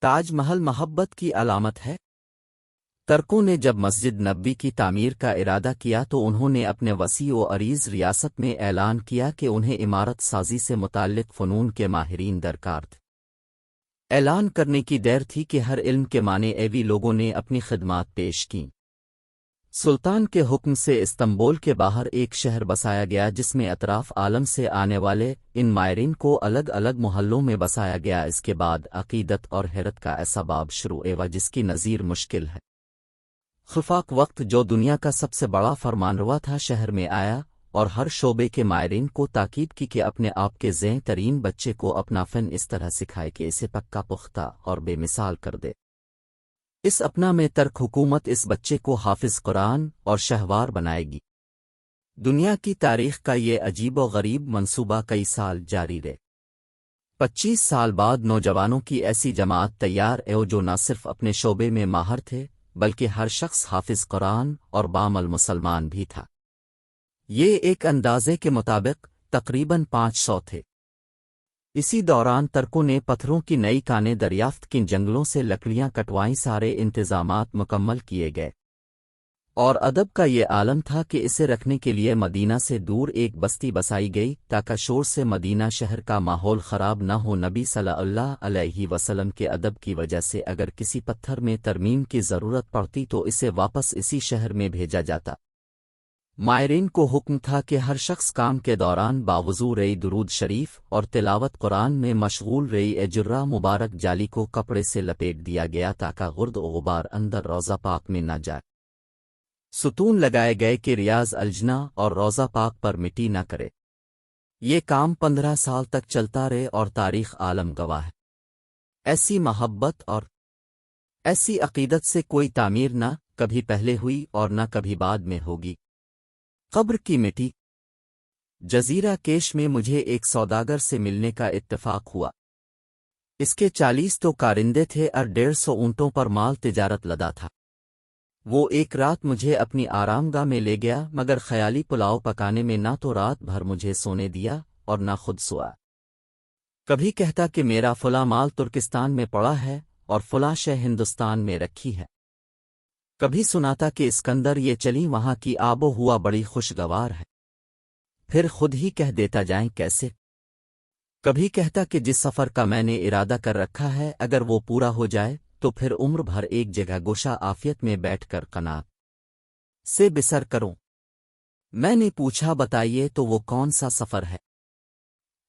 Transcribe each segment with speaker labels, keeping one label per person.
Speaker 1: تاج محل محبت کی علامت ہے؟ ترکوں نے جب مسجد نبوی کی تعمیر کا ارادہ کیا تو انہوں نے اپنے وسیع و عریض ریاست میں اعلان کیا کہ انہیں عمارت سازی سے متعلق فنون کے ماہرین درکار تھے۔ اعلان کرنے کی دیر تھی کہ ہر علم کے معنی ایوی لوگوں نے اپنی خدمات پیش کیں۔ سلطان کے حکم سے استنبول کے باہر ایک شہر بسایا گیا جس میں اطراف عالم سے آنے والے ان ماہرین کو الگ الگ محلوں میں بسایا گیا۔ اس کے بعد عقیدت اور حیرت کا ایسا باب شروع ہوا جس کی نظیر مشکل ہے۔ خفاق وقت جو دنیا کا سب سے بڑا فرمانروا تھا شہر میں آیا اور ہر شعبے کے ماہرین کو تاکید کی کہ اپنے آپ کے ذہین ترین بچے کو اپنا فن اس طرح سکھائے کہ اسے پکا پختہ اور بے مثال کر دے۔ اس اپنا میں ترک حکومت اس بچے کو حافظ قرآن اور شہوار بنائے گی۔ دنیا کی تاریخ کا یہ عجیب و غریب منصوبہ کئی سال جاری رہے۔ 25 سال بعد نوجوانوں کی ایسی جماعت تیار ہے جو نہ صرف اپنے شعبے میں ماہر تھے بلکہ ہر شخص حافظ قرآن اور بعمل مسلمان بھی تھا۔ یہ ایک اندازے کے مطابق تقریباً 500 تھے۔ اسی دوران ترکوں نے پتھروں کی نئی کانیں دریافت کیں، جنگلوں سے لکڑیاں کٹوائیں، سارے انتظامات مکمل کیے گئے اور ادب کا یہ عالم تھا کہ اسے رکھنے کے لیے مدینہ سے دور ایک بستی بسائی گئی تاکہ شور سے مدینہ شہر کا ماحول خراب نہ ہو۔ نبی صلی اللہ علیہ وسلم کے ادب کی وجہ سے اگر کسی پتھر میں ترمیم کی ضرورت پڑتی تو اسے واپس اسی شہر میں بھیجا جاتا۔ ماہرین کو حکم تھا کہ ہر شخص کام کے دوران باوضو رہی درود شریف اور تلاوت قرآن میں مشغول رہی۔ اجرا مبارک جالی کو کپڑے سے لپیٹ دیا گیا تاکہ غرد و غبار اندر روضہ پاک میں نہ جائے۔ ستون لگائے گئے کہ ریاض الجنہ اور روضہ پاک پر مٹی نہ کرے۔ یہ کام 15 سال تک چلتا رہے اور تاریخ عالم گواہ ہے۔ ایسی محبت اور ایسی عقیدت سے کوئی تعمیر نہ کبھی پہلے ہوئی اور نہ کبھی بعد میں ہوگی۔ قبر کی مٹی۔ جزیرہ کیش میں مجھے ایک سوداگر سے ملنے کا اتفاق ہوا۔ اس کے 40 تو کارندے تھے اور 150 اونٹوں پر مال تجارت لدا تھا۔ وہ ایک رات مجھے اپنی آرام گاہ میں لے گیا مگر خیالی پلاؤ پکانے میں نہ تو رات بھر مجھے سونے دیا اور نہ خود سویا۔ کبھی کہتا کہ میرا فلاں مال ترکستان میں پڑا ہے اور فلاں شے ہندوستان میں رکھی ہے۔ کبھی سناتا کہ اسکندر یہ چلی وہاں کی آب و ہوا بڑی خوشگوار ہے، پھر خود ہی کہہ دیتا جائیں کیسے۔ کبھی کہتا کہ جس سفر کا میں نے ارادہ کر رکھا ہے اگر وہ پورا ہو جائے تو پھر عمر بھر ایک جگہ گوشہ عافیت میں بیٹھ کر قناعت سے بسر کروں۔ میں نے پوچھا بتائیے تو وہ کون سا سفر ہے؟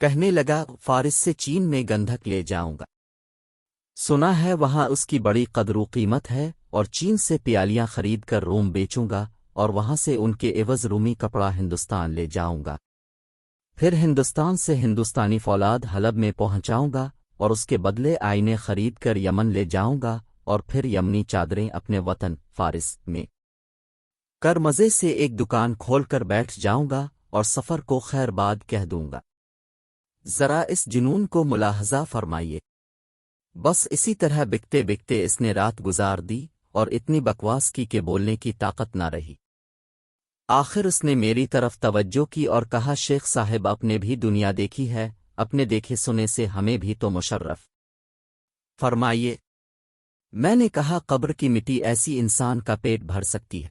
Speaker 1: کہنے لگا فارس سے چین میں گندھک لے جاؤں گا، سنا ہے وہاں اس کی بڑی قدر و قیمت ہے، اور چین سے پیالیاں خرید کر روم بیچوں گا اور وہاں سے ان کے عوض رومی کپڑا ہندوستان لے جاؤں گا، پھر ہندوستان سے ہندوستانی فولاد حلب میں پہنچاؤں گا اور اس کے بدلے آئینے خرید کر یمن لے جاؤں گا اور پھر یمنی چادریں اپنے وطن فارس میں کر مزے سے ایک دکان کھول کر بیٹھ جاؤں گا اور سفر کو خیر باد کہہ دوں گا۔ ذرا اس جنون کو ملاحظہ فرمائیے۔ بس اسی طرح بکتے بکتے اس نے رات گزار دی اور اتنی بکواس کی کہ بولنے کی طاقت نہ رہی۔ آخر اس نے میری طرف توجہ کی اور کہا شیخ صاحب اپنے بھی دنیا دیکھی ہے، اپنے دیکھے سنے سے ہمیں بھی تو مشرف فرمائیے۔ میں نے کہا قبر کی مٹی ایسی انسان کا پیٹ بھر سکتی ہے؟